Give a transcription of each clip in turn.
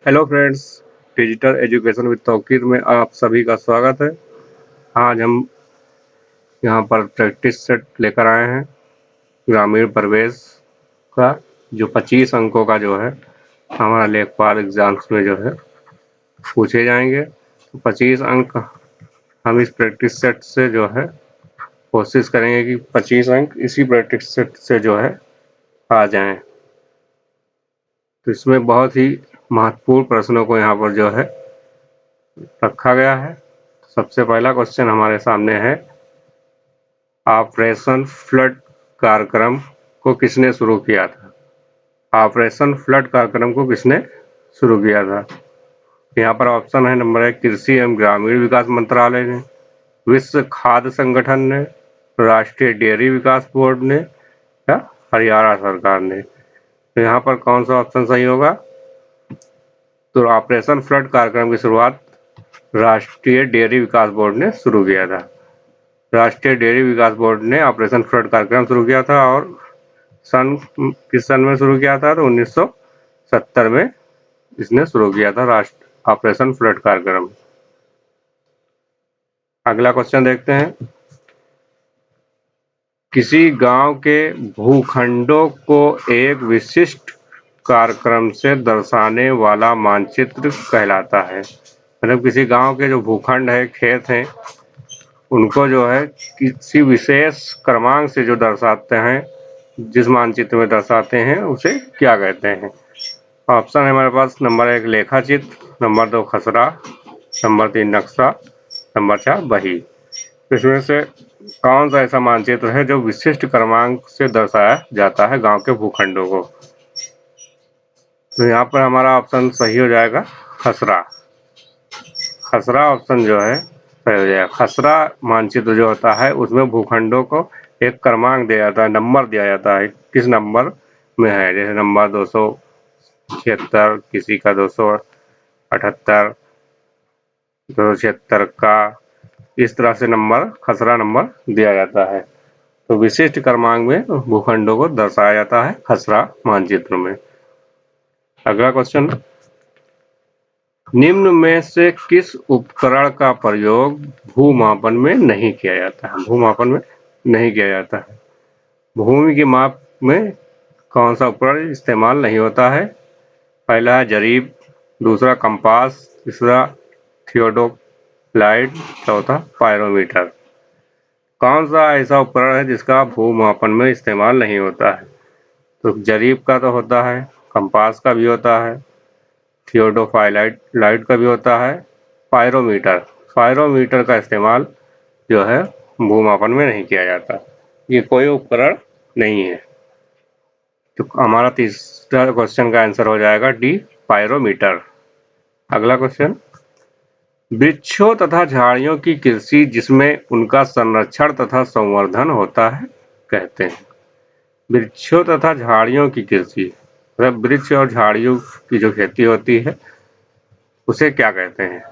Hello friends, digital education with Tauqeer में आप सभी का स्वागत है। आज हम यहाँ पर प्रैक्टिस सेट लेकर आए हैं ग्रामीण प्रवेश का, जो 25 अंकों का जो है हमारा लेखपाल एग्जाम्स में जो है पूछे जाएंगे। तो 25 अंक हम इस प्रैक्टिस सेट से जो है कोशिश करेंगे कि 25 अंक इसी प्रैक्टिस सेट से जो है आ जाएं। तो इसमें बहुत ही महत्वपूर्ण प्रश्नों को यहाँ पर जो है रखा गया है। सबसे पहला क्वेश्चन हमारे सामने है, ऑपरेशन फ्लड कार्यक्रम को किसने शुरू किया था? ऑपरेशन फ्लड कार्यक्रम को किसने शुरू किया था? यहाँ पर ऑप्शन है, नंबर 1 कृषि एवं ग्रामीण विकास मंत्रालय ने, विश्व खाद्य संगठन ने, राष्ट्रीय डेयरी विकास बोर्ड ने या हरियाणा सरकार ने। तो यहाँ पर कौन सा ऑप्शन सही होगा? तो ऑपरेशन फ्लड कार्यक्रम की शुरुआत राष्ट्रीय डेयरी विकास बोर्ड ने शुरू किया था। राष्ट्रीय डेयरी विकास बोर्ड ने ऑपरेशन फ्लड कार्यक्रम शुरू किया था और किस सन में शुरू किया था? तो 1970 में इसने शुरू किया था राष्ट्र ऑपरेशन फ्लड कार्यक्रम। अगला क्वेश्चन देखते हैं, किसी गांव के भूखंडों को एक विशिष्ट कार्यक्रम से दर्शाने वाला मानचित्र कहलाता है। मतलब किसी गांव के जो भूखंड है, खेत हैं, उनको जो है किसी विशेष क्रमांक से जो दर्शाते हैं, जिस मानचित्र में दर्शाते हैं, उसे क्या कहते हैं? ऑप्शन है हमारे पास, नंबर 1 लेखा चित्र, नंबर 2 खसरा, नंबर 3 नक्शा, नंबर 4 बही। इसमें से कौन सा ऐसा मानचित्र है जो विशिष्ट क्रमांक से दर्शाया जाता है गांव के भूखंडों को? तो यहाँ पर हमारा ऑप्शन सही हो जाएगा खसरा। खसरा ऑप्शन जो है सही हो जाएगा। खसरा मानचित्र जो होता है उसमें भूखंडों को एक क्रमांक दिया जाता है, नंबर दिया जाता है, किस नंबर में है। जैसे नंबर 276, किसी का 278, 276 का, इस तरह से नंबर खसरा नंबर दिया जाता है। तो विशिष्ट क्रमांक में भूखंडों को दर्शाया जाता है खसरा मानचित्र में। अगला क्वेश्चन, निम्न में से किस उपकरण का प्रयोग भूमापन में नहीं किया जाता है? भूमापन में नहीं किया जाता है। भूमि की माप में कौन सा उपकरण इस्तेमाल नहीं होता है? पहला है जरीब, दूसरा कंपास, तीसरा थियोडोलाइट, चौथा पायरोमीटर। कौन सा ऐसा उपकरण है जिसका भूमापन में इस्तेमाल नहीं होता है? तो जरीब का तो होता है, कंपास का भी होता है, थियोडोलाइट का भी होता है, पायरोमीटर का इस्तेमाल जो है भूमापन में नहीं किया जाता। ये कोई उपकरण नहीं है। तो हमारा तीसरा क्वेश्चन का आंसर हो जाएगा डी, पायरोमीटर। अगला क्वेश्चन, वृक्षों तथा झाड़ियों की कृषि जिसमें उनका संरक्षण तथा संवर्धन होता है कहते हैं। वृक्षों तथा झाड़ियों की कृषि, मतलब वृक्ष और झाड़ियों की जो खेती होती है उसे क्या कहते हैं?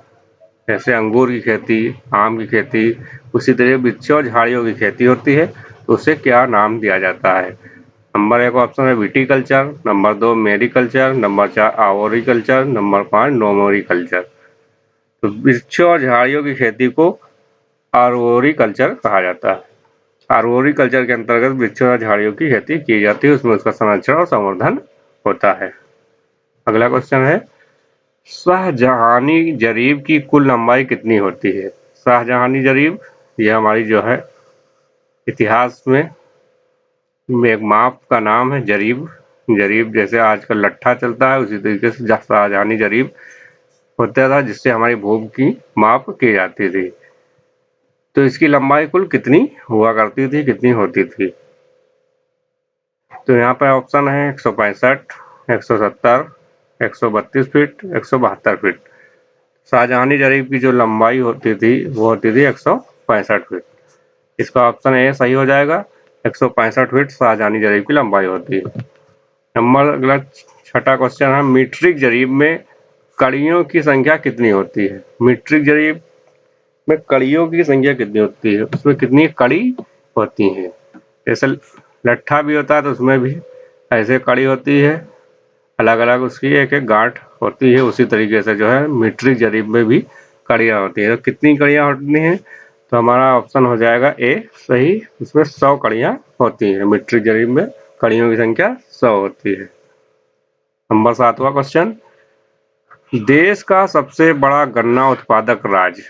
जैसे अंगूर की खेती, आम की खेती, उसी तरह वृक्षों और झाड़ियों की खेती होती है, तो उसे क्या नाम दिया जाता है? नंबर 1 ऑप्शन है viticulture, number 2 mariculture, number 4 arboriculture, number 5 नोमोरिकल्चर। तो वृक्षों और झाड़ियों की खेती को आर्बोरिकल्चर कहा जाता है। आर्बोरिकल्चर के अंतर्गत वृक्षों और झाड़ियों की खेती की जाती है, उसमें उसका संरक्षण और संवर्धन होता है। अगला क्वेश्चन है, शाहजहानी जरीब की कुल लंबाई कितनी होती है? शाहजहानी जरीब, यह हमारी जो है इतिहास में एक माप का नाम है जरीब। जरीब जैसे आजकल लट्ठा चलता है, उसी तरीके से शाहजहानी जरीब होता था, जिससे हमारी भूमि की माप की जाती थी। तो इसकी लंबाई कुल कितनी हुआ करती थी, कितनी होती थी? तो यहाँ पर ऑप्शन है 165, 170, 132 फीट, 172 फीट। शाहजहानी जरीब की जो लंबाई होती थी वो होती थी 165 फीट। इसका ऑप्शन ए सही हो जाएगा। 165 फीट शाहजहानी जरीब की लंबाई होती है। नंबर अगला छठा क्वेश्चन है, मीट्रिक जरीब में कड़ियों की संख्या कितनी होती है? मीट्रिक जरीब में कड़ियों की संख्या कितनी होती है, उसमें कितनी कड़ी होती है? जैसे लट्ठा भी होता है तो उसमें भी ऐसे कड़ी होती है, अलग अलग उसकी एक एक गांठ होती है उसी तरीके से जो है मीट्रिक जरीब में भी कड़ियाँ होती हैं। तो कितनी कड़ियाँ होती हैं? तो हमारा ऑप्शन हो जाएगा ए सही, इसमें 100 कड़ियाँ होती हैं। मीट्रिक जरीब में कड़ियों की संख्या 100 होती है। नंबर 7वां क्वेश्चन, देश का सबसे बड़ा गन्ना उत्पादक राज्य।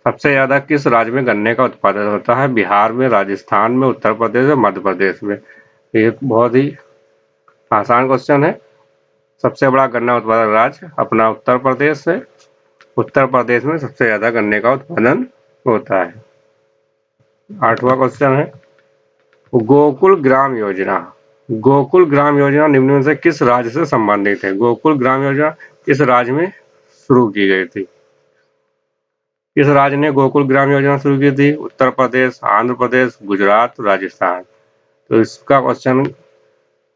सबसे ज्यादा किस राज्य में गन्ने का उत्पादन होता है? बिहार में, राजस्थान में, उत्तर प्रदेश और मध्य प्रदेश में। ये बहुत ही आसान क्वेश्चन है। सबसे बड़ा गन्ना उत्पादक राज्य अपना उत्तर प्रदेश है। उत्तर प्रदेश में सबसे ज्यादा गन्ने का उत्पादन होता है। 8वां क्वेश्चन है, गोकुल ग्राम योजना। गोकुल ग्राम योजना निम्न में से किस राज्य से संबंधित है? गोकुल ग्राम योजना किस राज्य में शुरू की गई थी? किस राज्य ने गोकुल ग्राम योजना शुरू की थी? उत्तर प्रदेश, आंध्र प्रदेश, गुजरात, राजस्थान। तो इसका क्वेश्चन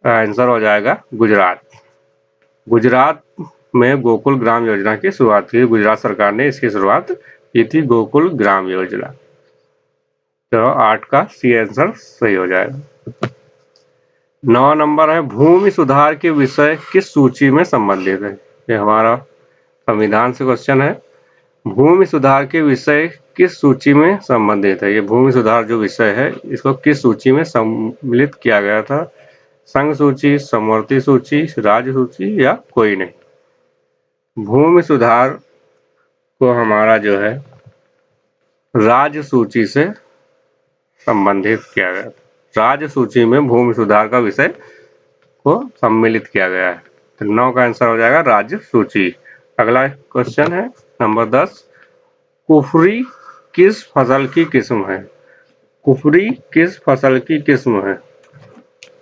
आंसर हो जाएगा गुजरात। गुजरात में गोकुल ग्राम योजना की शुरुआत की। गुजरात सरकार ने इसकी शुरुआत की थी, गोकुल ग्राम योजना। तो 8 का सी आंसर सही हो जाएगा। 9 नंबर है, भूमि सुधार के विषय किस सूची में संबंधित है? ये हमारा संविधान से क्वेश्चन है। भूमि सुधार के विषय किस सूची में संबंधित है? ये भूमि सुधार जो विषय है इसको किस सूची में सम्मिलित किया गया था? संघ सूची, समवर्ती सूची, राज्य सूची या कोई नहीं। भूमि सुधार को हमारा जो है राज्य सूची से संबंधित किया गया था। राज्य सूची में भूमि सुधार का विषय को सम्मिलित किया गया है। तो 9 का आंसर हो जाएगा राज्य सूची। अगला क्वेश्चन है नंबर 10, कुफरी किस फसल की किस्म है? कुफरी किस फसल की किस्म है?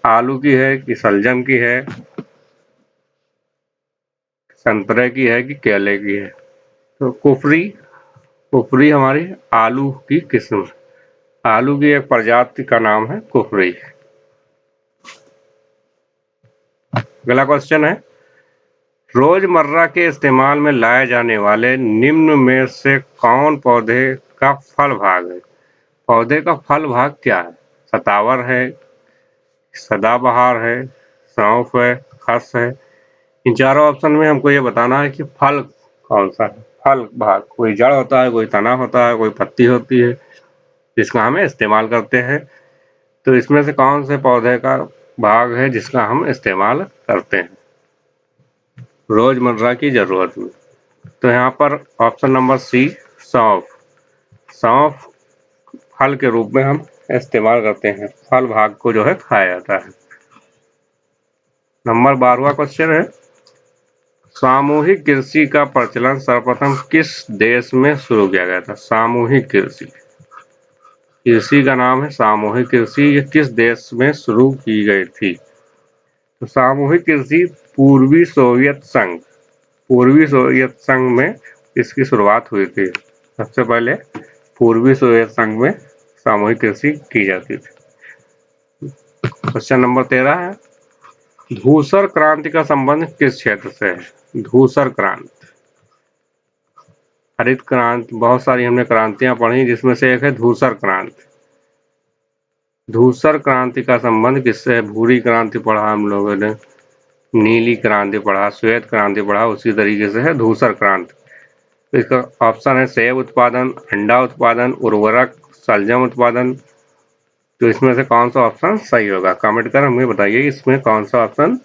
आलू की है कि शलजम की है, संतरे की है कि केले की है? तो कुफरी हमारी आलू की किस्म, आलू की एक प्रजाति का नाम है कुफरी। अगला क्वेश्चन है, रोजमर्रा के इस्तेमाल में लाए जाने वाले निम्न में से कौन पौधे का फल भाग है? पौधे का फल भाग क्या है? सतावर है, सदाबहार है, सौंफ है, खस है। इन चारों ऑप्शन में हमको ये बताना है कि फल कौन सा है। फल भाग, कोई जड़ होता है, कोई तना होता है, कोई पत्ती होती है जिसका हमें इस्तेमाल करते हैं। तो इसमें से कौन से पौधे का भाग है जिसका हम इस्तेमाल करते हैं रोजमर्रा की जरूरत में? तो यहाँ पर ऑप्शन नंबर सी, सौंफ। सौंफ फल के रूप में हम इस्तेमाल करते हैं, फल भाग को जो है खाया जाता है। नंबर 12वां क्वेश्चन है, सामूहिक कृषि का प्रचलन सर्वप्रथम किस देश में शुरू किया गया था? सामूहिक कृषि, कृषि का नाम है सामूहिक कृषि। ये किस देश में शुरू की गई थी? तो सामूहिक कृषि पूर्वी सोवियत संघ, पूर्वी सोवियत संघ में इसकी शुरुआत हुई थी। सबसे पहले पूर्वी सोवियत संघ में सामूहिक कृषि की जाती थी। क्वेश्चन नंबर 13 है, धूसर क्रांति का संबंध किस क्षेत्र से है? धूसर क्रांति, हरित क्रांति, बहुत सारी हमने क्रांतियां पढ़ी जिसमें से एक है धूसर क्रांति। धूसर क्रांति का संबंध किससे है? भूरी क्रांति पढ़ा हम लोगों ने, नीली क्रांति पढ़ा, श्वेत क्रांति पढ़ा, उसी तरीके से है धूसर क्रांति। तो इसका ऑप्शन है सेब उत्पादन, अंडा उत्पादन, उर्वरक, शलजम उत्पादन। तो इसमें से कौन सा ऑप्शन सही होगा? कमेंट कर हमें बताइए इसमें कौन सा ऑप्शन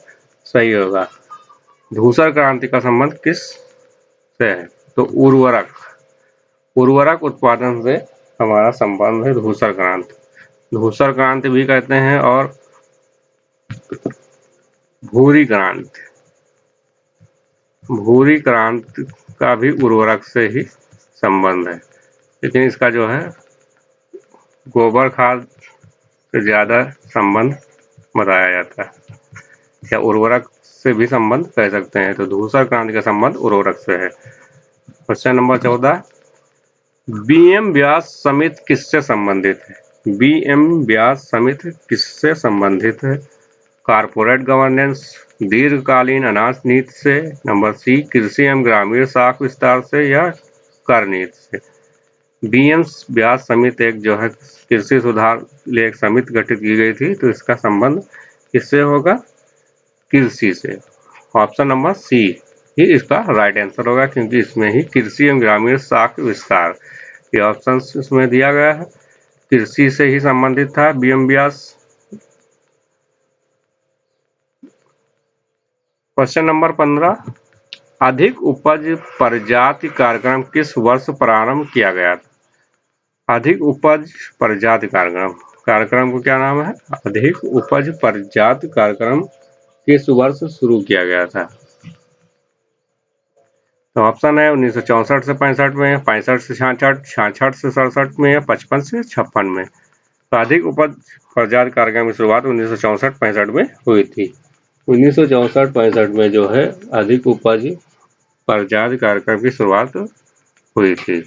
सही होगा। धूसर क्रांति का संबंध किस से है? तो उर्वरक, उर्वरक उत्पादन से हमारा संबंध है धूसर क्रांति। धूसर क्रांति भी कहते हैं और भूरी क्रांति, भूरी क्रांति का भी उर्वरक से ही संबंध है, लेकिन इसका जो है गोबर खाद से ज़्यादा संबंध बताया जाता है, या उर्वरक से भी संबंध कह सकते हैं। तो धूसर क्रांति का संबंध उर्वरक से है। क्वेश्चन नंबर 14, बीएम व्यास समिति किससे संबंधित है? बीएम व्यास समिति किससे संबंधित है? कारपोरेट गवर्नेंस, दीर्घकालीन अनाज नीति से, नंबर सी कृषि एवं ग्रामीण साख विस्तार से, या कर नीति से। बीएम व्यास समिति एक जो है कृषि सुधार लिए एक समिति गठित की गई थी, तो इसका संबंध किससे होगा? कृषि से। ऑप्शन नंबर सी ही इसका राइट आंसर होगा, क्योंकि इसमें ही कृषि एवं ग्रामीण शाख विस्तार ये ऑप्शन इसमें दिया गया है, कृषि से ही संबंधित था बीएम व्यास। क्वेश्चन नंबर 15, अधिक उपज प्रजाति कार्यक्रम किस वर्ष प्रारंभ किया गया था? अधिक उपज प्रजाति कार्यक्रम को क्या नाम है? अधिक उपज प्रजाति कार्यक्रम किस वर्ष शुरू किया गया था? तो ऑप्शन है 1964 से 65 में, 65 से 66, 66 से 67 में, 55 से 56 में। तो अधिक उपज प्रजाति कार्यक्रम की शुरुआत 1964-65 में हुई थी। 1964-65 में जो है अधिक उपज प्रजाति कार्यक्रम की शुरुआत हुई थी,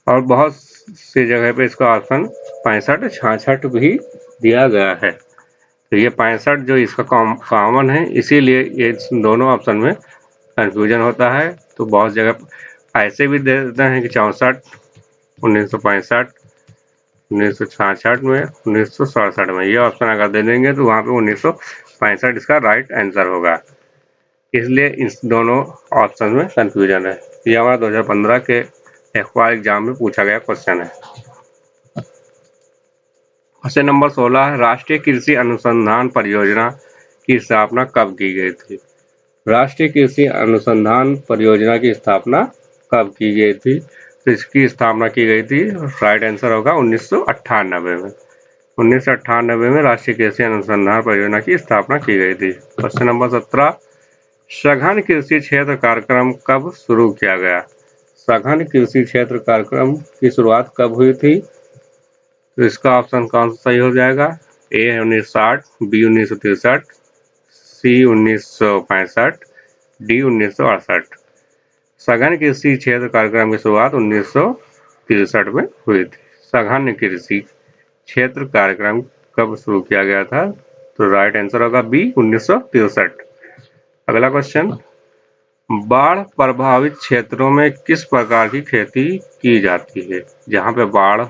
और बहुत सी जगह पे इसका ऑप्शन 65-66 भी दिया गया है। तो ये 65 जो इसका कॉमन है, इसीलिए ये दोनों ऑप्शन में कंफ्यूजन होता है। तो बहुत जगह ऐसे भी दे देते हैं कि 64, 1965, 1966 में, 1967 में, ये ऑप्शन अगर दे देंगे तो वहाँ पे 1965 इसका राइट आंसर होगा। इसलिए इस दोनों ऑप्शन में कंफ्यूजन है। ये हमारा 2015 के एक्वार एग्जाम में पूछा गया क्वेश्चन है। क्वेश्चन नंबर 16 है, राष्ट्रीय कृषि अनुसंधान परियोजना की स्थापना कब की गई थी? राष्ट्रीय कृषि अनुसंधान परियोजना की स्थापना कब की गई थी? तो इसकी स्थापना की गई थी, राइट आंसर होगा 1998 में। 1998 में राष्ट्रीय कृषि अनुसंधान परियोजना की स्थापना की गई थी। क्वेश्चन नंबर 17, सघन कृषि क्षेत्र कार्यक्रम कब शुरू किया गया? सघन कृषि क्षेत्र कार्यक्रम की शुरुआत कब हुई थी? तो इसका ऑप्शन कौन सा सही हो जाएगा? ए 1960, बी 1963, सी 1965, डी 1968। सघन कृषि क्षेत्र कार्यक्रम की शुरुआत 1963 में हुई थी। सघन कृषि क्षेत्र कार्यक्रम कब शुरू किया गया था? तो राइट आंसर होगा बी 1963। अगला क्वेश्चन, बाढ़ प्रभावित क्षेत्रों में किस प्रकार की खेती की जाती है? जहाँ पे बाढ़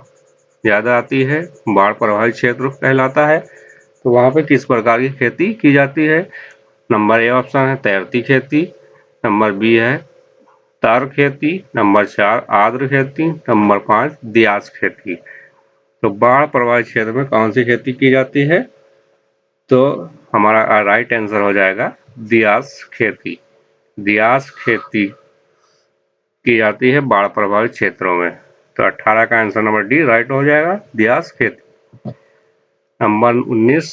ज़्यादा आती है, बाढ़ प्रभावित क्षेत्र कहलाता है, तो वहाँ पे किस प्रकार की खेती की जाती है? नंबर ए ऑप्शन है तैरती खेती, नंबर बी है तार खेती, नंबर 4 आर्द्र खेती, नंबर 5 दियास खेती। तो बाढ़ प्रभावित क्षेत्र में कौन सी खेती की जाती है? तो हमारा राइट आंसर हो जाएगा दियास खेती। दियास खेती की जाती है बाढ़ प्रभावित क्षेत्रों में। तो 18 का आंसर नंबर डी राइट हो जाएगा, दियास खेती। नंबर 19,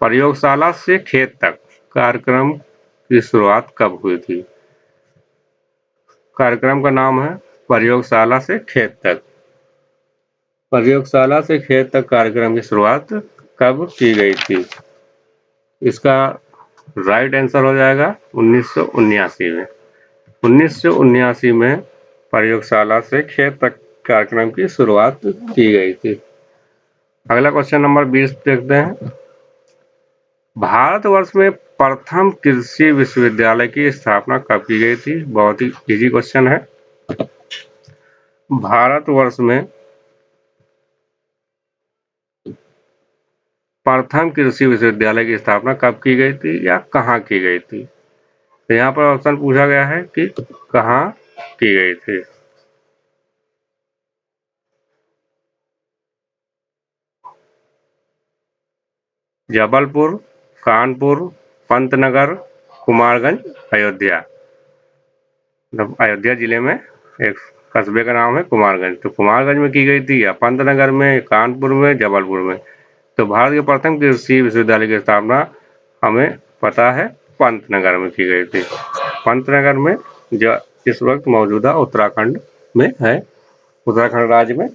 प्रयोगशाला से खेत तक कार्यक्रम की शुरुआत कब हुई थी? कार्यक्रम का नाम है प्रयोगशाला से खेत तक। प्रयोगशाला से खेत तक कार्यक्रम की शुरुआत कब की गई थी? इसका राइट आंसर हो जाएगा 1979 में। 1979 में प्रयोगशाला से खेत तक कार्यक्रम की शुरुआत की गई थी। अगला क्वेश्चन नंबर 20 देखते हैं, भारतवर्ष में प्रथम कृषि विश्वविद्यालय की स्थापना कब की गई थी? बहुत ही इजी क्वेश्चन है। भारतवर्ष में प्रथम कृषि विश्वविद्यालय की स्थापना कब की गई थी या कहाँ की गई थी? तो यहाँ पर ऑप्शन पूछा गया है कि कहाँ की गई थी। जबलपुर, कानपुर, पंतनगर, कुमारगंज, अयोध्या। मतलब अयोध्या जिले में एक कस्बे का नाम है कुमारगंज। तो कुमारगंज में की गई थी या पंतनगर में, कानपुर में, जबलपुर में? तो भारत के प्रथम कृषि विश्वविद्यालय की स्थापना हमें पता है पंतनगर में की गई थी। पंतनगर में जो इस वक्त मौजूदा उत्तराखंड में है, उत्तराखंड राज्य में,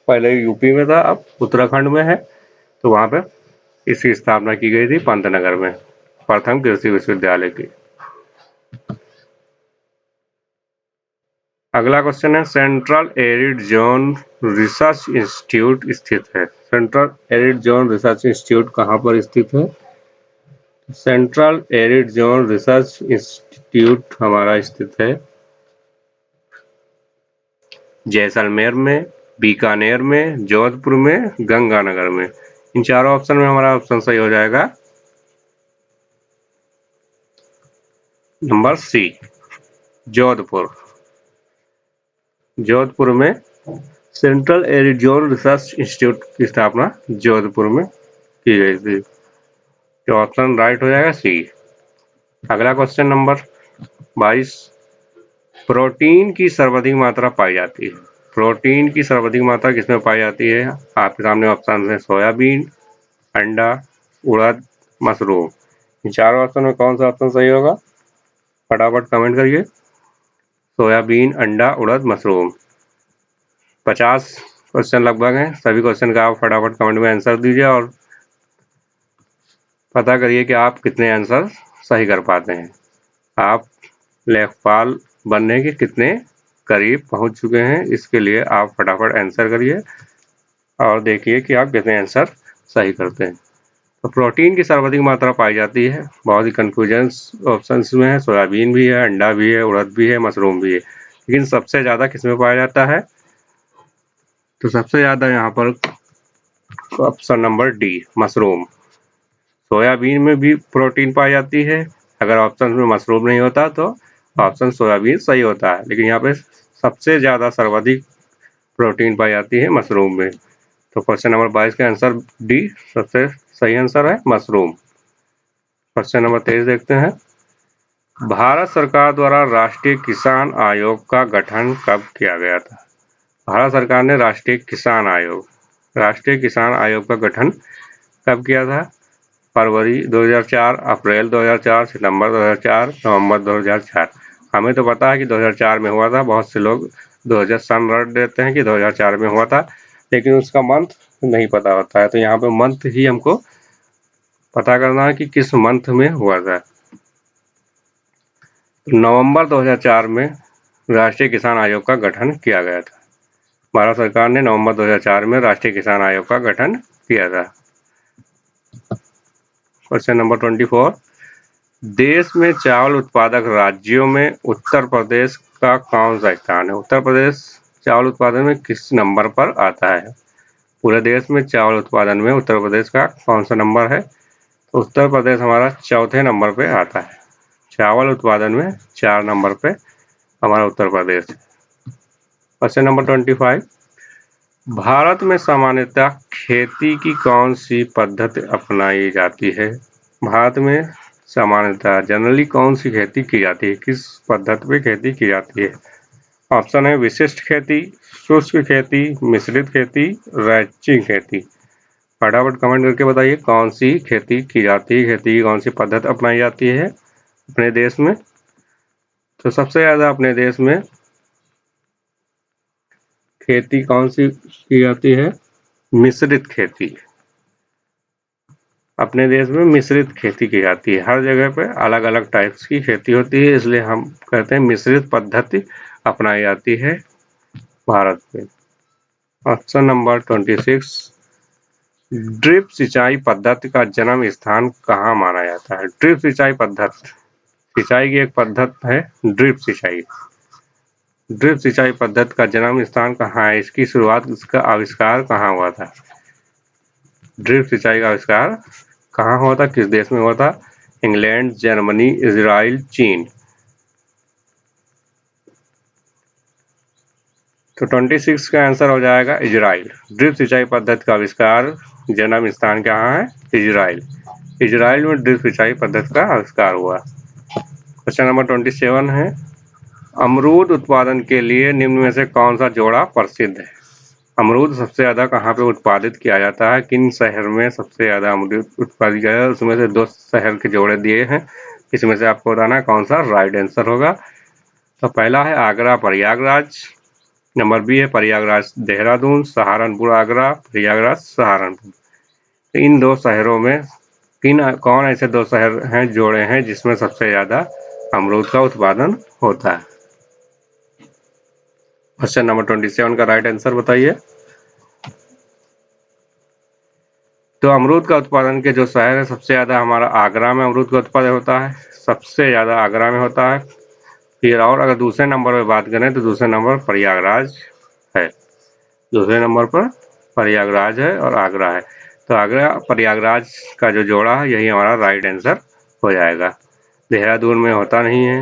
पहले यूपी में था अब उत्तराखंड में है। तो वहाँ पे इसकी स्थापना की गई थी पंतनगर में, प्रथम कृषि विश्वविद्यालय की। अगला क्वेश्चन है, central arid zone research institute स्थित है। Central arid zone research institute कहाँ पर स्थित है? Central arid zone research institute हमारा स्थित है जैसलमेर में, बीकानेर में, जोधपुर में, गंगानगर में। इन चारों ऑप्शन में हमारा ऑप्शन सही हो जाएगा नंबर सी, जोधपुर। जोधपुर में सेंट्रल एरिजोन रिसर्च इंस्टीट्यूट की स्थापना जोधपुर में की गई थी। तो ऑप्शन राइट हो जाएगा सी। अगला क्वेश्चन नंबर 22, प्रोटीन की सर्वाधिक मात्रा पाई जाती है। प्रोटीन की सर्वाधिक मात्रा किसमें पाई जाती है? आपके सामने ऑप्शन है सोयाबीन, अंडा, उड़द, मशरूम। इन चारों ऑप्शन में कौन सा ऑप्शन सही होगा? फटाफट कमेंट करिए। सोयाबीन, अंडा, उड़द, मशरूम। 50 क्वेश्चन लगभग हैं। सभी क्वेश्चन का आप फटाफट कमेंट में आंसर दीजिए और पता करिए कि आप कितने आंसर सही कर पाते हैं। आप लेखपाल बनने के कितने करीब पहुंच चुके हैं, इसके लिए आप फटाफट आंसर करिए और देखिए कि आप कितने आंसर सही करते हैं। तो प्रोटीन की सर्वाधिक मात्रा पाई जाती है, बहुत ही कंफ्यूजन ऑप्शंस में है। सोयाबीन भी है, अंडा भी है, उड़द भी है, मशरूम भी है, लेकिन सबसे ज़्यादा किसमें पाया जाता है? तो सबसे ज़्यादा यहाँ पर option number D, mushroom. Soybean में भी प्रोटीन पाई जाती है। अगर ऑप्शन में मशरूम नहीं होता तो ऑप्शन सोयाबीन सही होता है, लेकिन यहाँ पे सबसे ज़्यादा सर्वाधिक प्रोटीन पाई जाती है मशरूम में। तो क्वेश्चन नंबर 22 का आंसर डी सबसे सही आंसर है, मशरूम। क्वेश्चन नंबर 23 देखते हैं। भारत सरकार द्वारा राष्ट्रीय किसान आयोग का गठन कब किया गया था? भारत सरकार ने राष्ट्रीय किसान आयोग का गठन कब किया था? फरवरी 2004, अप्रैल 2004, सितंबर 2004, नवंबर 2004। हमें तो पता है कि 2004 में हुआ था। बहुत से लोग 2000 सन रट देते हैं कि 2004 में हुआ था, लेकिन उसका मंथ नहीं पता होता है। तो यहाँ पे मंथ ही हमको पता करना है कि किस मंथ में हुआ था। नवंबर 2004 में राष्ट्रीय किसान आयोग का गठन किया गया था। भारत सरकार ने नवंबर 2004 में राष्ट्रीय किसान आयोग का गठन किया था। क्वेश्चन नंबर 24, देश में चावल उत्पादक राज्यों में उत्तर प्रदेश का कौन सा स्थान है? उत्तर प्रदेश चावल उत्पादन में किस नंबर पर आता है? पूरे देश में चावल उत्पादन में उत्तर प्रदेश का कौन सा नंबर है? उत्तर प्रदेश हमारा चौथे नंबर पे आता है। चावल उत्पादन में 4 नंबर पे हमारा उत्तर प्रदेश है। क्वेश्चन नंबर 25, भारत में सामान्यतः खेती की कौन सी पद्धति अपनाई जाती है? भारत में सामान्यतः जनरली कौन सी खेती की जाती है? किस पद्धति पे खेती की जाती है? ऑप्शन है विशिष्ट खेती, शुष्क खेती, मिश्रित खेती, रैचिंग खेती। फटाफट कमेंट करके बताइए कौन सी खेती की जाती है, खेती की कौन सी पद्धति अपनाई जाती है अपने देश में। तो सबसे ज़्यादा अपने देश में खेती कौन सी की जाती है? मिश्रित खेती। अपने देश में मिश्रित खेती की जाती है। हर जगह पे अलग अलग टाइप्स की खेती होती है, इसलिए हम कहते हैं मिश्रित पद्धति अपनाई जाती है भारत में। ऑप्शन नंबर 26, ड्रिप सिंचाई पद्धति का जन्म स्थान कहाँ माना जाता है? ड्रिप सिंचाई पद्धति, सिंचाई की एक पद्धति है ड्रिप सिंचाई। ड्रिप सिंचाई पद्धति का जन्म स्थान कहाँ है? इसकी शुरुआत, इसका आविष्कार कहाँ हुआ था? ड्रिप सिंचाई का आविष्कार कहाँ हुआ था, किस देश में हुआ था? इंग्लैंड, जर्मनी, इजराइल, चीन। तो 26 का आंसर हो जाएगा इजराइल। ड्रिप सिंचाई पद्धति का आविष्कार, जन्म स्थान कहाँ है? इजराइल। इजराइल में ड्रिप सिंचाई पद्धति का आविष्कार हुआ। क्वेश्चन नंबर 27 है, अमरूद उत्पादन के लिए निम्न में से कौन सा जोड़ा प्रसिद्ध है? अमरूद सबसे ज़्यादा कहाँ पे उत्पादित किया जाता है? किन शहर में सबसे ज़्यादा अमरूद उत्पादित किया जाता है? उसमें से 2 शहर के जोड़े दिए हैं, इसमें से आपको बताना है कौन सा राइट आंसर होगा। तो पहला है आगरा प्रयागराज, नंबर बी है प्रयागराज देहरादून, सहारनपुर आगरा, प्रयागराज सहारनपुर। तो इन 2 शहरों में कौन ऐसे 2 शहर हैं, जोड़े हैं, जिसमें सबसे ज़्यादा अमरूद का उत्पादन होता है? क्वेश्चन नंबर 27 का राइट आंसर बताइए। तो अमरूद का उत्पादन के जो शहर है, सबसे ज़्यादा हमारा आगरा में अमरूद का उत्पादन होता है, सबसे ज़्यादा आगरा में होता है। फिर और अगर दूसरे नंबर पर बात करें तो दूसरे नंबर प्रयागराज है। दूसरे नंबर पर प्रयागराज है और आगरा है। तो आगरा प्रयागराज का जो जोड़ा है, यही हमारा राइट आंसर हो जाएगा। देहरादून में होता नहीं है,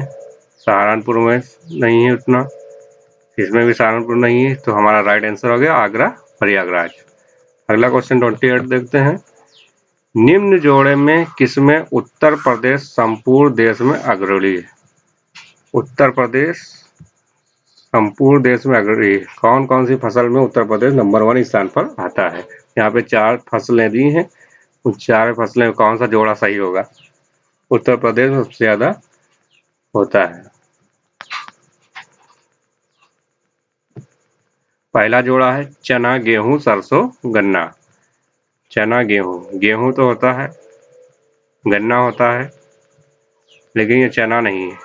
सहारनपुर में नहीं है उतना, इसमें भी सहारनपुर नहीं है, तो हमारा राइट आंसर हो गया आगरा प्रयागराज। अगला क्वेश्चन 28 देखते हैं। निम्न जोड़े में किसमें उत्तर प्रदेश संपूर्ण देश में अग्रणी है? उत्तर प्रदेश संपूर्ण देश में अग्रणी है। कौन कौन सी फसल में उत्तर प्रदेश नंबर 1 स्थान पर आता है? यहाँ पे 4 फसलें दी हैं, उन 4 फसलें में कौन सा जोड़ा सही होगा? उत्तर प्रदेश में सबसे ज्यादा होता है। पहला जोड़ा है चना गेहूं सरसों गन्ना। चना गेहूं, गेहूं तो होता है, गन्ना होता है, लेकिन ये चना नहीं है।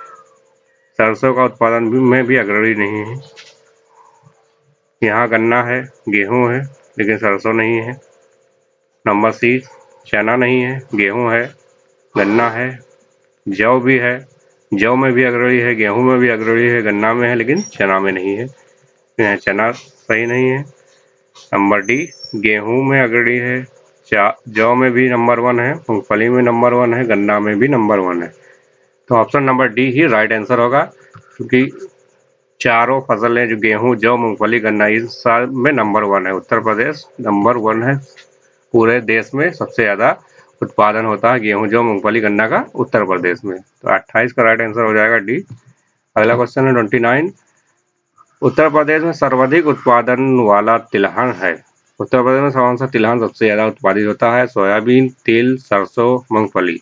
सरसों का उत्पादन में भी अग्रणी नहीं है। यहाँ गन्ना है, गेहूं है, लेकिन सरसों नहीं है। नंबर सी, चना नहीं है, गेहूं है, गन्ना है, जौ भी है, जौ में भी अग्रणी है, गेहूं में भी अग्रणी है, गन्ना में है, लेकिन चना में नहीं है। यहाँ चना सही नहीं है। नंबर डी, गेहूं में अग्रणी है, जौ में भी नंबर 1 है, मूंगफली में नंबर 1 है, गन्ना में भी नंबर 1 है। तो ऑप्शन नंबर डी ही राइट आंसर होगा, क्योंकि चारों फसलें जो गेहूं जौ मूंगफली गन्ना इस साल में नंबर 1 है। उत्तर प्रदेश नंबर 1 है, पूरे देश में सबसे ज्यादा उत्पादन होता है गेहूं जौ मूंगफली गन्ना का उत्तर प्रदेश में। तो 28 का राइट आंसर हो जाएगा डी। अगला क्वेश्चन है 29। उत्तर प्रदेश में सर्वाधिक उत्पादन वाला तिलहन है। उत्तर प्रदेश में कौन सा तिलहन सबसे ज्यादा उत्पादित होता है? सोयाबीन, तिल, सरसों, मूंगफली।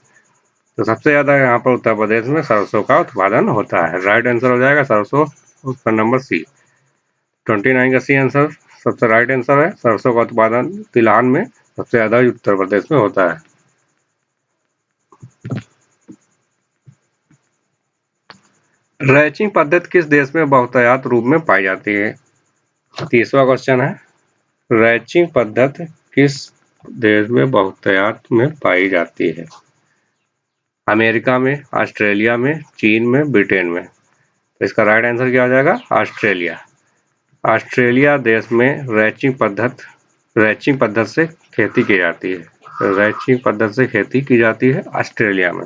तो सबसे ज्यादा यहाँ पर उत्तर प्रदेश में सरसों का उत्पादन होता है। राइट आंसर हो जाएगा सरसों, ऑप्शन नंबर सी। 29 का सी आंसर सबसे राइट आंसर है। सरसों का उत्पादन तिलहन में सबसे ज्यादा उत्तर प्रदेश में होता है। रैंचिंग पद्धति किस देश में बहुतायत रूप में पाई जाती है? 30वां क्वेश्चन है, रैंचिंग पद्धति किस देश में बहुतायत में पाई जाती है? अमेरिका में, ऑस्ट्रेलिया में, चीन में, ब्रिटेन में। तो इसका राइट आंसर क्या हो जाएगा? ऑस्ट्रेलिया। ऑस्ट्रेलिया देश में रैंचिंग पद्धति से खेती की जाती है। रैंचिंग पद्धति से खेती की जाती है ऑस्ट्रेलिया में।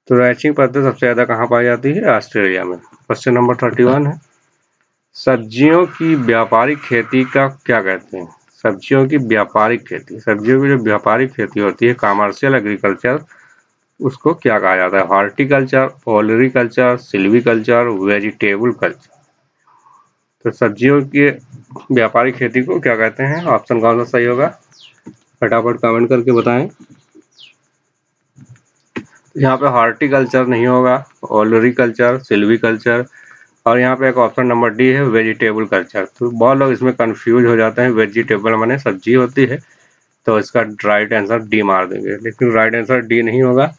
तो रैंचिंग पद्धति सबसे ज्यादा कहाँ पाई जाती है? ऑस्ट्रेलिया में। क्वेश्चन नंबर 31 है, सब्जियों की व्यापारिक खेती का क्या कहते हैं? सब्जियों की व्यापारिक खेती, सब्जियों की जो व्यापारिक खेती होती है, कमर्शियल एग्रीकल्चर, उसको क्या कहा जाता है? Horticulture, olericulture, silviculture, vegetable culture. तो सब्जियों की व्यापारिक खेती को क्या कहते हैं? ऑप्शन कौन सा सही होगा? फटाफट कमेंट करके बताएं। यहाँ पे हॉर्टिकल्चर नहीं होगा, ओलरीकल्चर, सिल्वीकल्चर, और यहाँ पे एक ऑप्शन नंबर डी है वेजिटेबल कल्चर। तो बहुत लोग इसमें कंफ्यूज हो जाते हैं। वेजिटेबल माने सब्जी होती है, तो इसका राइट आंसर डी मार देंगे, लेकिन राइट आंसर डी नहीं होगा।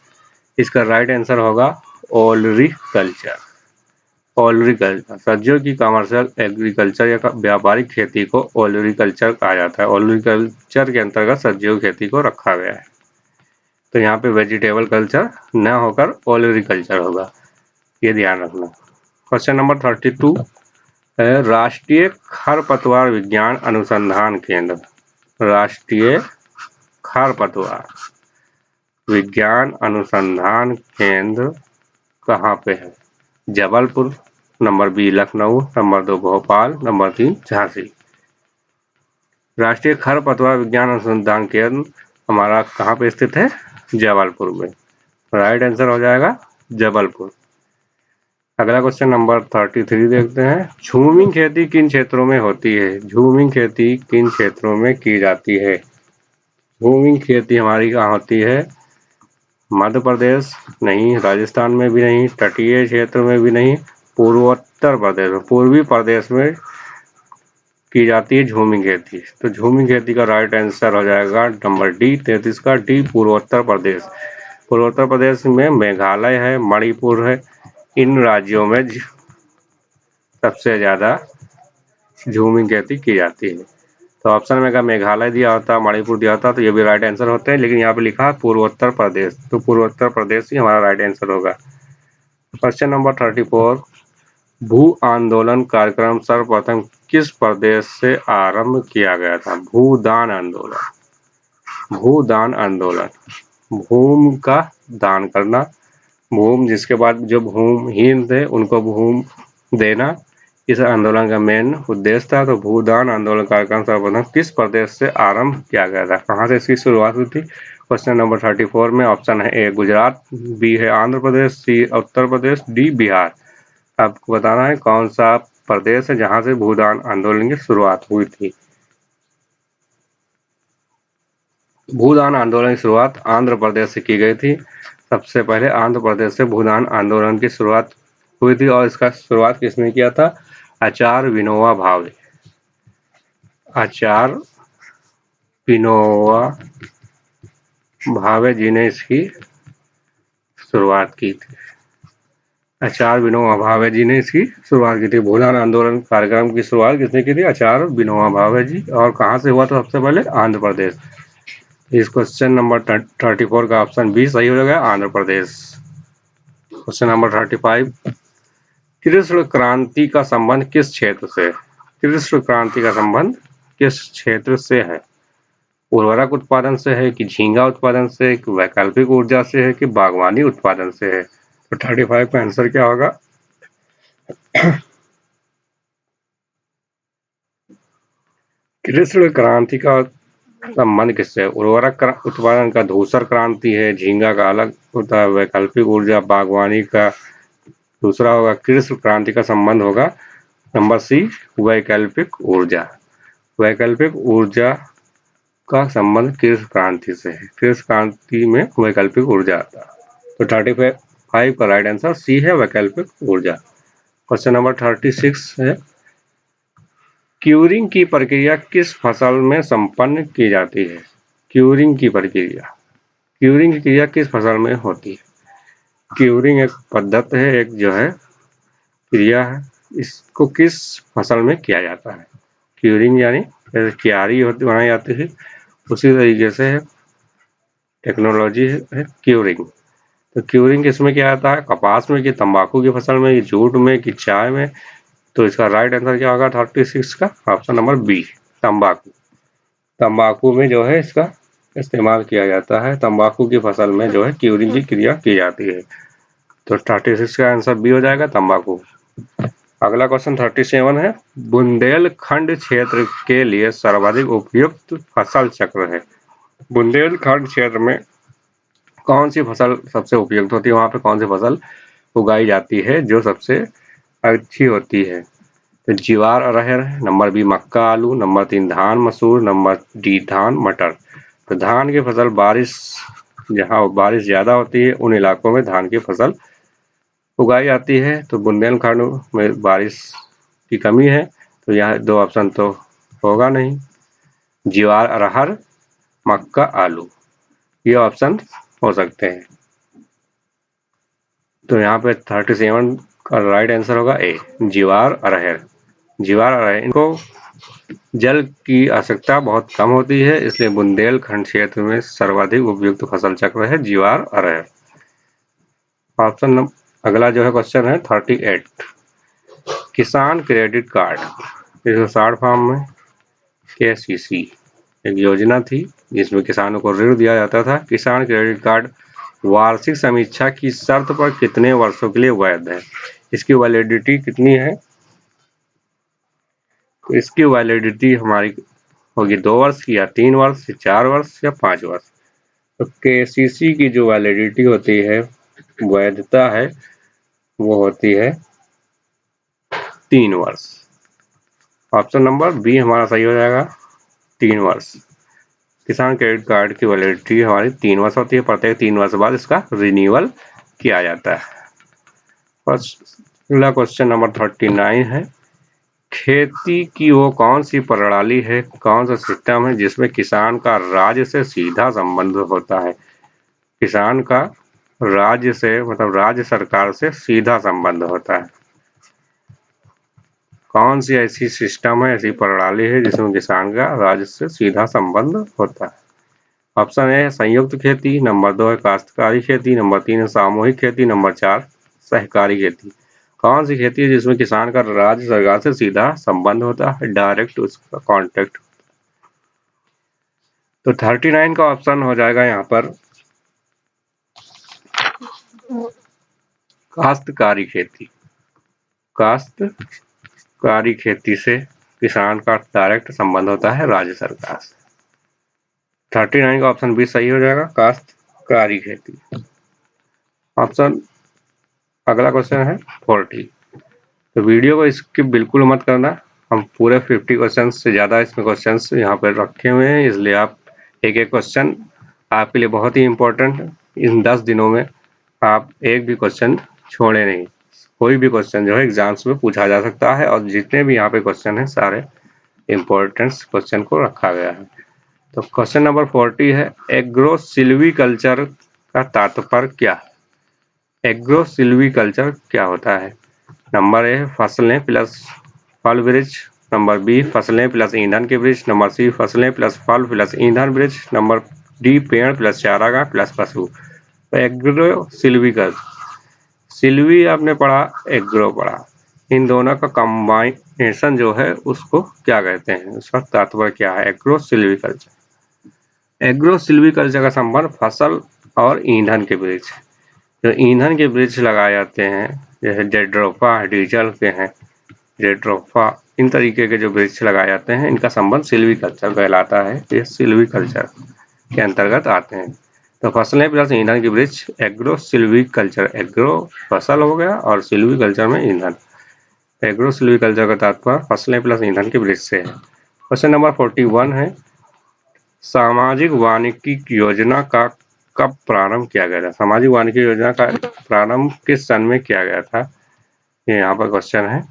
इसका राइट आंसर होगा ओलरीकल्चर। ओलरीकल्चर, सब्जियों की कमर्शियल एग्रीकल्चर या व्यापारिक खेती को ओलरीकल्चर कहा जाता है। ओलरीकल्चर के अंतर्गत सब्जियों की खेती को रखा गया है। तो यहाँ पे वेजिटेबल कल्चर न होकर ओलरीकल्चर होगा, ये ध्यान रखना। क्वेश्चन नंबर 32 है, राष्ट्रीय खरपतवार विज्ञान अनुसंधान केंद्र। राष्ट्रीय खरपतवार विज्ञान अनुसंधान केंद्र कहाँ पे है? Jabalpur, number B Lucknow, number 2 Bhopal, number 3 Jhansi. राष्ट्रीय खरपतवार विज्ञान अनुसंधान केंद्र हमारा कहाँ पे स्थित है? जबलपुर में। राइट आंसर हो जाएगा जबलपुर। अगला क्वेश्चन नंबर 33 देखते हैं, झूमिंग खेती किन क्षेत्रों में होती है? झूमिंग खेती किन क्षेत्रों में की जाती है? झूमिंग खेती हमारी कहाँ होती है? मध्य प्रदेश नहीं, राजस्थान में भी नहीं, तटीय क्षेत्र में भी नहीं, पूर्वोत्तर प्रदेश में, पूर्वी प्रदेश में की जाती है झूमिंग खेती। तो झूमिंग खेती का राइट आंसर हो जाएगा नंबर डी 33 का डी, पूर्वोत्तर प्रदेश। पूर्वोत्तर प्रदेश में मेघालय है, मणिपुर है, इन राज्यों में सबसे ज्यादा झूमिंग खेती की जाती है। तो ऑप्शन में अगर मेघालय दिया होता, मणिपुर दिया होता, तो ये भी राइट आंसर होते हैं, लेकिन यहाँ पे लिखा है पूर्वोत्तर प्रदेश, तो पूर्वोत्तर प्रदेश ही हमारा राइट आंसर होगा। क्वेश्चन नंबर 34, भू आंदोलन कार्यक्रम सर्वप्रथम किस प्रदेश से आरंभ किया गया था? भूदान आंदोलन। भूदान आंदोलन, भूमि का दान करना, भूम जिसके बाद जो भूमिहीन थे उनको भूम देना इस आंदोलन का मेन उद्देश्य था। तो भूदान आंदोलन कार्यक्रम सर्वप्रथम किस प्रदेश से आरंभ किया गया था? कहाँ से इसकी शुरुआत हुई थी? क्वेश्चन नंबर 34 में ऑप्शन है ए गुजरात, बी है आंध्र प्रदेश, सी उत्तर प्रदेश, डी बिहार। आपको बताना है कौन सा प्रदेश है जहां से भूदान आंदोलन की शुरुआत हुई थी। भूदान आंदोलन की शुरुआत आंध्र प्रदेश से की गई थी। सबसे पहले आंध्र प्रदेश से भूदान आंदोलन की शुरुआत हुई थी और इसका शुरुआत किसने किया था? आचार्य विनोबा भावे। आचार्य विनोबा भावे जी ने इसकी शुरुआत की थी। आचार्य विनोबा भावे जी ने इसकी शुरुआत की थी। भूदान आंदोलन कार्यक्रम की शुरुआत किसने की थी? आचार्य विनोबा भावे जी। और कहाँ से हुआ था? सबसे पहले आंध्र प्रदेश। इस क्वेश्चन नंबर 34 का ऑप्शन बी सही हो जाएगा, आंध्र प्रदेश। क्वेश्चन नंबर 35, कृष्ण क्रांति का संबंध किस क्षेत्र से? कृष्ण क्रांति का संबंध किस क्षेत्र से है? उर्वरक उत्पादन से है कि झींगा उत्पादन से है कि वैकल्पिक ऊर्जा से है कि बागवानी उत्पादन से है? तो 35 का आंसर क्या होगा? कृष्ण क्रांति का संबंध किससे है? उर्वरक उत्पादन का धूसर क्रांति है, झींगा का अलग होता है, वैकल्पिक ऊर्जा बागवानी का दूसरा होगा। कृषि क्रांति का संबंध होगा नंबर सी, वैकल्पिक ऊर्जा। वैकल्पिक ऊर्जा का संबंध कृषि क्रांति से है। कृषि क्रांति में वैकल्पिक ऊर्जा आता है। तो 35 का राइट आंसर सी है, वैकल्पिक ऊर्जा। क्वेश्चन नंबर 36 है, क्यूरिंग की प्रक्रिया किस फसल में संपन्न की जाती है? क्यूरिंग की प्रक्रिया, क्यूरिंग की क्रिया किस फसल में होती है? क्यूरिंग एक पद्धति है, एक जो है क्रिया है, इसको किस फसल में किया जाता है? क्यूरिंग यानी क्यारी होती बनाई जाती है, उसी तरीके से टेक्नोलॉजी है क्यूरिंग। तो क्यूरिंग किसमें किया जाता है? कपास में कि तंबाकू की फसल में कि जूट में कि चाय में? तो इसका राइट आंसर क्या होगा 36 का? ऑप्शन नंबर बी, तंबाकू। तंबाकू में जो है इसका इस्तेमाल किया जाता है। तंबाकू की फसल में जो है क्यूरिंग की क्रिया की जाती है। तो 36 का आंसर बी हो जाएगा, तंबाकू। अगला क्वेश्चन 37 है, बुंदेलखंड क्षेत्र के लिए सर्वाधिक उपयुक्त फसल चक्र है। बुंदेलखंड क्षेत्र में कौन सी फसल सबसे उपयुक्त होती है? वहां पे कौन सी फसल उगाई जाती है जो सबसे अच्छी होती है? तो ज्वार अरहर, नंबर बी मक्का आलू, नंबर 3 धान मसूर, नंबर डी धान मटर। तो धान की फसल बारिश, जहाँ बारिश ज्यादा होती है उन इलाकों में धान की फसल उगाई जाती है। तो बुंदेलखंड में बारिश की कमी है, तो यहाँ दो ऑप्शन तो होगा नहीं। ज्वार अरहर, मक्का आलू, ये ऑप्शन हो सकते हैं। तो यहाँ पे 37 का राइट आंसर होगा ए, ज्वार अरहर। ज्वार अरहर, इनको जल की आवश्यकता बहुत कम होती है, इसलिए बुंदेलखंड क्षेत्र में सर्वाधिक उपयुक्त फसल चक्र है ज्वार अरहर। ऑप्शन अगला जो है क्वेश्चन है 38, किसान क्रेडिट कार्ड 160 फॉर्म में KCC एक योजना थी जिसमें किसानों को ऋण दिया जाता था। किसान क्रेडिट कार्ड वार्षिक समीक्षा की शर्त पर कितने वर्षों के लिए वैध है? इसकी वैलिडिटी कितनी है? तो इसकी वैलिडिटी हमारी होगी 2 वर्ष की, या 3 वर्ष, या 4 वर्ष, या 5 वर्ष। तो KCC की जो वैलिडिटी होती है, वैधता है, वो होती है 3 वर्ष। ऑप्शन नंबर बी हमारा सही हो जाएगा, 3 वर्ष। किसान क्रेडिट कार्ड की वैलिडिटी हमारी 3 वर्ष होती है। प्रत्येक 3 वर्ष बाद इसका रिन्यूअल किया जाता है। अगला क्वेश्चन नंबर 39 है, खेती की वो कौन सी प्रणाली है, कौन सा सिस्टम है जिसमें किसान का राज्य से सीधा संबंध होता है? किसान का राज्य से मतलब राज्य सरकार से सीधा संबंध होता है। कौन सी ऐसी सिस्टम है, ऐसी प्रणाली है जिसमें किसान का राज्य से सीधा संबंध होता है? ऑप्शन ए है संयुक्त खेती, नंबर 2 है काश्तकारी खेती, नंबर 3 है सामूहिक खेती, नंबर 4 सहकारी खेती। कौन सी खेती है जिसमें किसान का राज्य सरकार से सीधा संबंध होता है, डायरेक्ट उसका कॉन्टेक्ट? तो 39 का ऑप्शन हो जाएगा यहाँ पर काश्तकारी खेती। काश्तकारी खेती से किसान का डायरेक्ट संबंध होता है राज्य सरकार से। 39 का ऑप्शन बी सही हो जाएगा, काश्तकारी खेती। ऑप्शन अगला क्वेश्चन है 40। तो वीडियो को स्किप बिल्कुल मत करना, हम पूरे 50 क्वेश्चन से ज़्यादा इसमें क्वेश्चंस यहाँ पर रखे हुए हैं, इसलिए आप एक एक क्वेश्चन आपके लिए बहुत ही इम्पोर्टेंट। इन 10 दिनों में आप एक भी क्वेश्चन छोड़े नहीं, कोई भी क्वेश्चन जो है एग्जाम्स में पूछा जा सकता है, और जितने भी यहाँ पे क्वेश्चन हैं सारे इम्पोर्टेंट क्वेश्चन को रखा गया है। तो क्वेश्चन नंबर 40 है, एग्रो सिल्वीकल्चर का तात्पर्य क्या है? एग्रो सिल्वीकल्चर क्या होता है? नंबर ए फसलें प्लस फल वृक्ष, नंबर बी फसलें प्लस ईंधन के वृक्ष, नंबर सी फसलें प्लस फल प्लस ईंधन वृक्ष, नंबर डी पेड़ प्लस चारागाह प्लस पशु। तो एग्रो सिल्वीकल्चर, सिल्वी आपने पढ़ा, एग्रो पढ़ा, इन दोनों का कम्बाइनेशन जो है उसको क्या कहते हैं, उसका तात्पर्य क्या है? Agro silviculture. एग्रो सिल्वीकल्चर का संबंध फसल और ईंधन के वृक्ष, जो ईंधन के वृक्ष लगाए जाते हैं जैसे जेड्रोफा डीजल के हैं, जेड्रोफा, इन तरीके के जो वृक्ष लगाए जाते हैं इनका संबंध सिल्वीकल्चर कहलाता है। ये सिल्वीकल्चर के अंतर्गत आते हैं। तो फसलें प्लस ईंधन की वृक्ष एग्रो सिल्वीकल्चर, एग्रो फसल हो गया और सिल्वीकल्चर में ईंधन। एग्रो सिल्वीकल्चर का तात्पर्य फसलें प्लस ईंधन की वृक्ष से है। क्वेश्चन नंबर 41 है, सामाजिक वानिकी योजना का कब प्रारंभ किया गया था? सामाजिक वानिकी योजना का प्रारंभ किस सन में किया गया था? ये यहाँ पर क्वेश्चन है।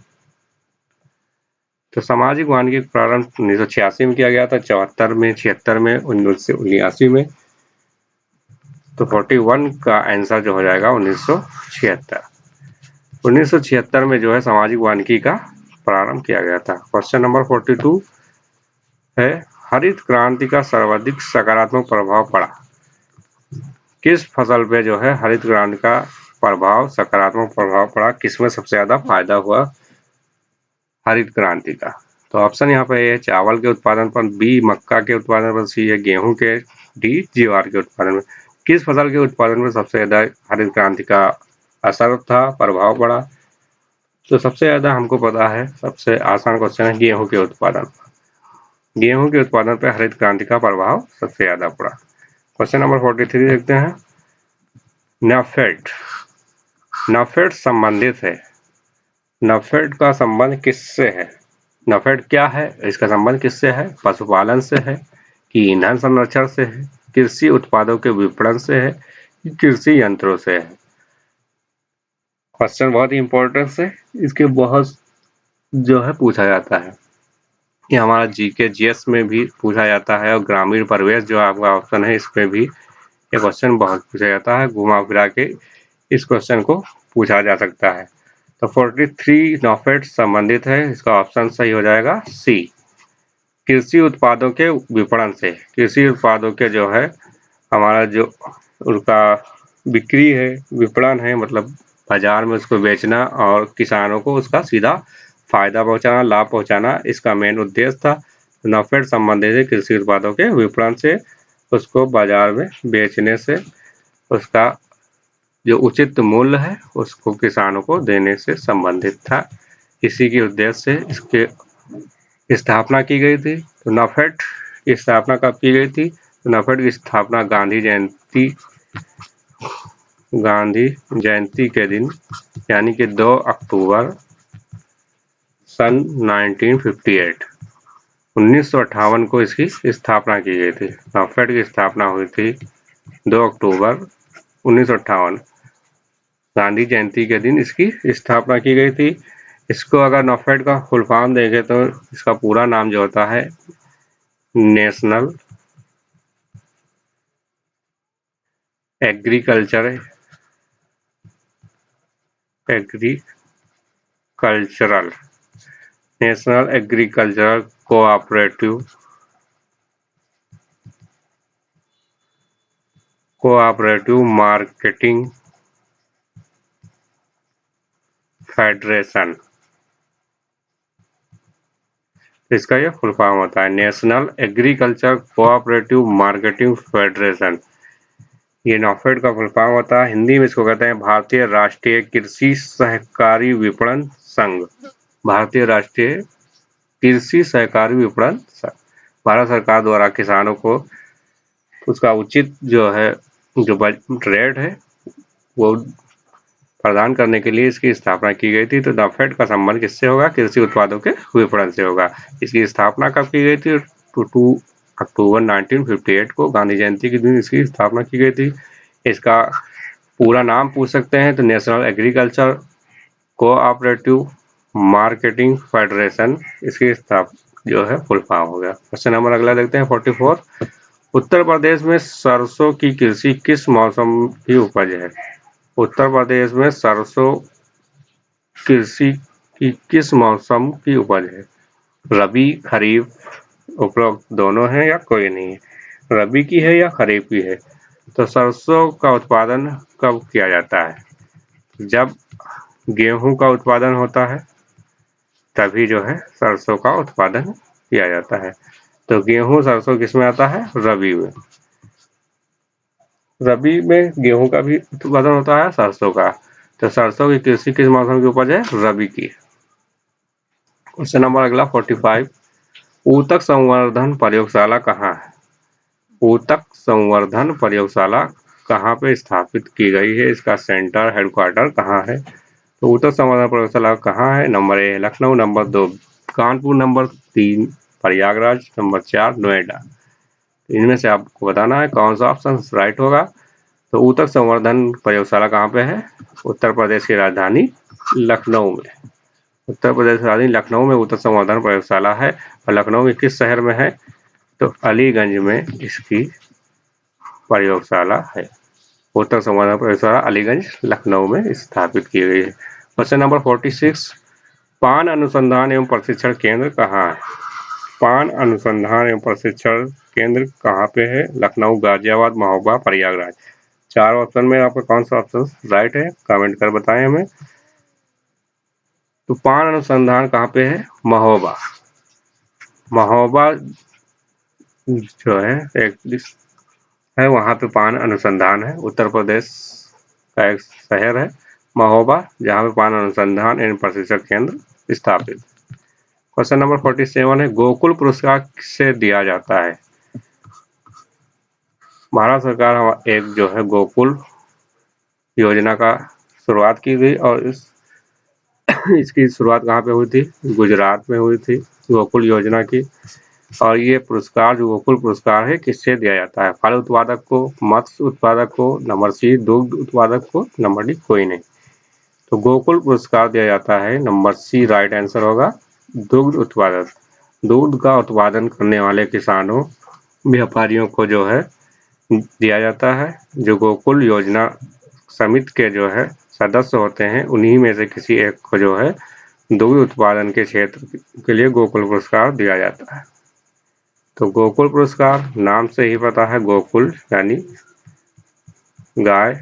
तो सामाजिक वानिकी का प्रारंभ 1986 में किया गया था, 74 में, 76 में, 1979 में। तो 41 का आंसर जो हो जाएगा 1976। 1976 में जो है सामाजिक वानिकी का प्रारंभ किया गया था। क्वेश्चन नंबर 42 है, हरित क्रांति का सर्वाधिक सकारात्मक प्रभाव पड़ा? किस फसल पे जो है हरित क्रांति का प्रभाव, सकारात्मक प्रभाव पड़ा, किसमें सबसे ज्यादा फायदा हुआ हरित क्रांति का? तो ऑप्शन यहाँ पे है चावल के उत्पादन पर, बी मक्का के उत्पादन पर, सी है गेहूं के, डी ज्वार के उत्पादन में। किस फसल के उत्पादन में सबसे ज्यादा हरित क्रांति का असर था, प्रभाव पड़ा? तो सबसे ज्यादा हमको पता है, सबसे आसान क्वेश्चन है, गेहूं के उत्पादन। गेहूं के उत्पादन पर हरित क्रांति का प्रभाव सबसे ज्यादा पड़ा। क्वेश्चन नंबर 43 देखते हैं, नाफेड, नाफेड संबंधित है, नाफेड का संबंध किससे है? नाफेड क्या है, इसका संबंध किससे है? पशुपालन से है कि ईंधन संरक्षण से है, कृषि उत्पादों के विपणन से है, कृषि यंत्रों से है? क्वेश्चन बहुत ही इंपॉर्टेंट है, इसके बहुत जो है पूछा जाता है, ये हमारा जीके जीएस में भी पूछा जाता है, और ग्रामीण परिवेश जो आपका ऑप्शन है इसमें भी ये क्वेश्चन बहुत पूछा जाता है, घुमा फिरा के इस क्वेश्चन को पूछा जा सकता है। तो 43 नाफेड संबंधित है, इसका ऑप्शन सही हो जाएगा सी, कृषि उत्पादों के विपणन से। कृषि उत्पादों के जो है हमारा जो उनका बिक्री है, विपणन है, मतलब बाजार में उसको बेचना और किसानों को उसका सीधा फायदा पहुंचाना, लाभ पहुंचाना, इसका मेन उद्देश्य था। नाफेड संबंधित है कृषि उत्पादों के विपणन से, उसको बाजार में बेचने से, उसका जो उचित मूल्य है उसको किसानों को देने से संबंधित था। इसी के उद्देश्य से इसकी स्थापना की गई थी। तो नाफेड की स्थापना कब की गई थी? तो नाफेड की स्थापना गांधी जयंती के दिन, यानी कि 2 अक्टूबर सन 1958, 1958 को इसकी स्थापना की गई थी। नाफेड की स्थापना हुई थी 2 अक्टूबर 1958, गांधी जयंती के दिन इसकी स्थापना की गई थी। इसको अगर नाफेड का फुल फॉर्म देखें तो इसका पूरा नाम जो होता है national agricultural national agricultural cooperative marketing federation, इसका ये फुल फॉर्म होता है national agriculture cooperative marketing federation. ये नॉफेड का फुल फॉर्म होता है। हिंदी में इसको कहते हैं भारतीय राष्ट्रीय कृषि सहकारी विपणन संघ। भारतीय राष्ट्रीय कृषि सहकारी विपणन संघ। भारत सरकार द्वारा किसानों को उसका उचित जो है जो रेट है वो प्रदान करने के लिए इसकी स्थापना की गई थी। तो नॉफेड का संबंध किससे होगा? कृषि उत्पादों के विपणन से होगा। इसकी स्थापना कब की गई थी? 2 अक्टूबर 1958 को गांधी जयंती के दिन इसकी स्थापना की गई थी। इसका पूरा नाम पूछ सकते हैं तो national agriculture cooperative marketing federation इसकी जो है फुल फॉर्म हो गया। क्वेश्चन नंबर अगला देखते हैं 44। उत्तर प्रदेश में सरसों की कृषि किस मौसम की उपज है? उत्तर प्रदेश में सरसों कृषि की किस मौसम की उपज है? रबी, खरीफ उपरोक्त दोनों है या कोई नहीं है? रबी की है या खरीफ की है? तो सरसों का उत्पादन कब किया जाता है? जब गेहूं का उत्पादन होता है तभी जो है सरसों का उत्पादन किया जाता है। तो गेहूं सरसों किस में आता है? रबी में। रबी में गेहूं का भी उत्पादन होता है, सरसों का। तो सरसों की कृषि किस मौसम की उपज है? रबी की। क्वेश्चन नंबर अगला 45। ऊतक संवर्धन प्रयोगशाला कहाँ है? ऊतक संवर्धन प्रयोगशाला कहाँ पे स्थापित की गई है? इसका सेंटर हेडक्वार्टर कहाँ है? तो ऊतक संवर्धन प्रयोगशाला कहाँ है? Number A Lucknow, number 2 Kanpur, number 3 Prayagraj, number 4 Noida. इनमें से आपको बताना है कौन सा ऑप्शन राइट होगा। तो ऊतक संवर्धन प्रयोगशाला कहाँ पे है? उत्तर प्रदेश की राजधानी लखनऊ में। उत्तर प्रदेश की राजधानी लखनऊ में ऊतक संवर्धन प्रयोगशाला है। और लखनऊ के किस शहर में है? तो अलीगंज में इसकी प्रयोगशाला है। ऊतक संवर्धन प्रयोगशाला अलीगंज लखनऊ में स्थापित की गई है। Question number 46। पान अनुसंधान एवं प्रशिक्षण केंद्र कहाँ है? पान अनुसंधान एवं प्रशिक्षण केंद्र कहाँ पे है? लखनऊ, गाजियाबाद, महोबा, प्रयागराज। 4 ऑप्शन में आपका कौन सा ऑप्शन राइट है? कमेंट कर बताएं हमें। तो पान अनुसंधान कहाँ पे है? महोबा। महोबा जो है एक है, वहाँ पे पान अनुसंधान है। उत्तर प्रदेश का एक शहर है महोबा, जहाँ पे पान अनुसंधान एवं प्रशिक्षण केंद्र स्थापित। क्वेश्चन नंबर 47 है गोकुल पुरस्कार किसे दिया जाता है? भारत सरकार एक जो है गोकुल योजना का शुरुआत की गई और इसकी शुरुआत कहाँ पे हुई थी? गुजरात में हुई थी गोकुल योजना की। और ये पुरस्कार जो गोकुल पुरस्कार है किससे दिया जाता है? फल उत्पादक को, मत्स्य उत्पादक को, नंबर सी दुग्ध उत्पादक को, नंबर डी कोई नहीं। तो गोकुल पुरस्कार दिया जाता है, नंबर सी राइट आंसर होगा, दुग्ध उत्पादक। दूध का उत्पादन करने वाले किसानों, व्यापारियों को जो है दिया जाता है। जो गोकुल योजना समिति के जो है सदस्य होते हैं उन्हीं में से किसी एक को जो है दुग्ध उत्पादन के क्षेत्र के लिए गोकुल पुरस्कार दिया जाता है। तो गोकुल पुरस्कार नाम से ही पता है, गोकुल यानी गाय,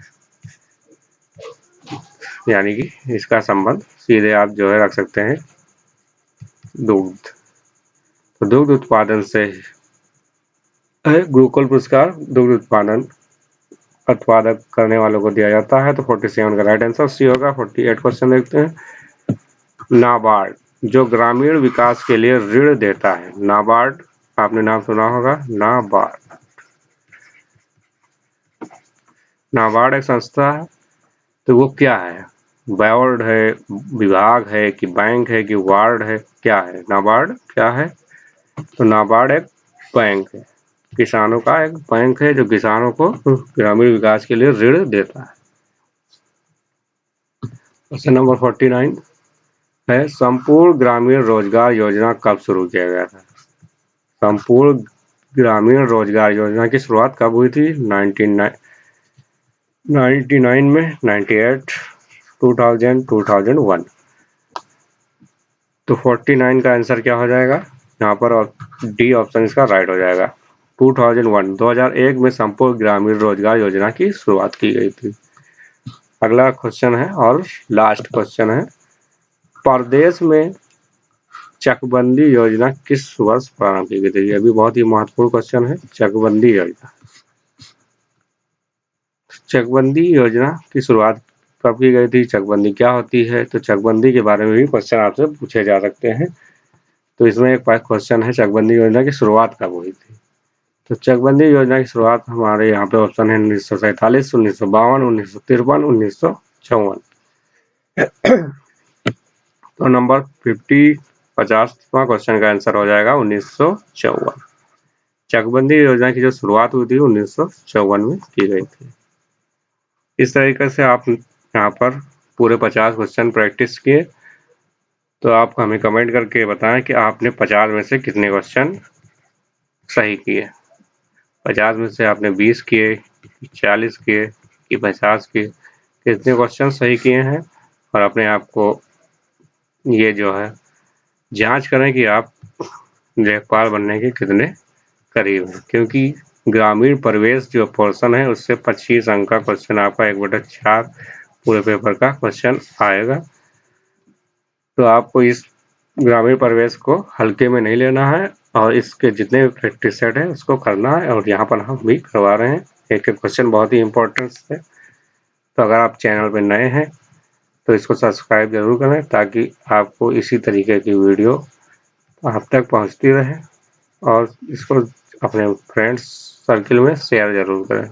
यानी कि इसका संबंध सीधे आप जो है रख सकते हैं दूध। तो दुग्ध उत्पादन से है गोकुल पुरस्कार, दुग्ध उत्पादक करने वालों को दिया जाता है। तो 47 का राइट आंसर सी होगा। 48 क्वेश्चन देखते हैं। नाबार्ड जो ग्रामीण विकास के लिए ऋण देता है, नाबार्ड आपने नाम सुना होगा। नाबार्ड, नाबार्ड एक संस्था है। तो वो क्या है? बोर्ड है, विभाग है कि बैंक है कि वार्ड है, क्या है? नाबार्ड क्या है? तो नाबार्ड एक बैंक है, किसानों का एक बैंक है जो किसानों को ग्रामीण विकास के लिए ऋण देता है। क्वेश्चन नंबर 49 है संपूर्ण ग्रामीण रोजगार योजना कब शुरू किया गया था? संपूर्ण ग्रामीण रोजगार योजना की शुरुआत कब हुई थी? 1999 में, 98, 2000, 2001। तो 49 का आंसर क्या हो जाएगा यहाँ पर? और डी ऑप्शन इसका राइट हो जाएगा। 2001, 2001 में संपूर्ण ग्रामीण रोजगार योजना की शुरुआत की गई थी। अगला क्वेश्चन है और लास्ट क्वेश्चन है, प्रदेश में चकबंदी योजना किस वर्ष प्रारंभ की गई थी? यह भी बहुत ही महत्वपूर्ण क्वेश्चन है। चकबंदी योजना चकबंदी योजना की शुरुआत कब की गई थी, चकबंदी क्या होती है, तो चकबंदी के बारे में भी क्वेश्चन आपसे पूछे जा सकते हैं। तो इसमें एक क्वेश्चन है, चकबंदी योजना की शुरुआत कब हुई थी। तो चकबंदी योजना की शुरुआत हमारे यहाँ पे ऑप्शन है 1947, 1952, 1953, 1954। तो नंबर 50वां क्वेश्चन का आंसर हो जाएगा 1954। चकबंदी योजना की जो शुरुआत हुई थी 1954 में की गई थी। इस तरीके से आप यहाँ पर पूरे 50 क्वेश्चन प्रैक्टिस किए। तो आप हमें कमेंट करके बताएं कि आपने 50 में से कितने क्वेश्चन सही किए। 50 में से आपने 20 किए, 40 किए कि 50 किए, कितने क्वेश्चन सही किए हैं। और अपने आप को ये जो है जांच करें कि आप लेखपाल बनने के कितने करीब हैं, क्योंकि ग्रामीण परिवेश जो पोर्शन है उससे 25 अंक का क्वेश्चन आपका 1/4 पूरे पेपर का क्वेश्चन आएगा। तो आपको इस ग्रामीण परिवेश को हल्के में नहीं लेना है और इसके जितने भी प्रैक्टिस सेट है उसको करना है, और यहाँ पर हम भी करवा रहे हैं। एक एक क्वेश्चन बहुत ही इम्पोर्टेंट है। तो अगर आप चैनल पर नए हैं तो इसको सब्सक्राइब जरूर करें ताकि आपको इसी तरीके की वीडियो आप तक पहुँचती रहे, और इसको अपने फ्रेंड्स सर्किल में शेयर जरूर करें।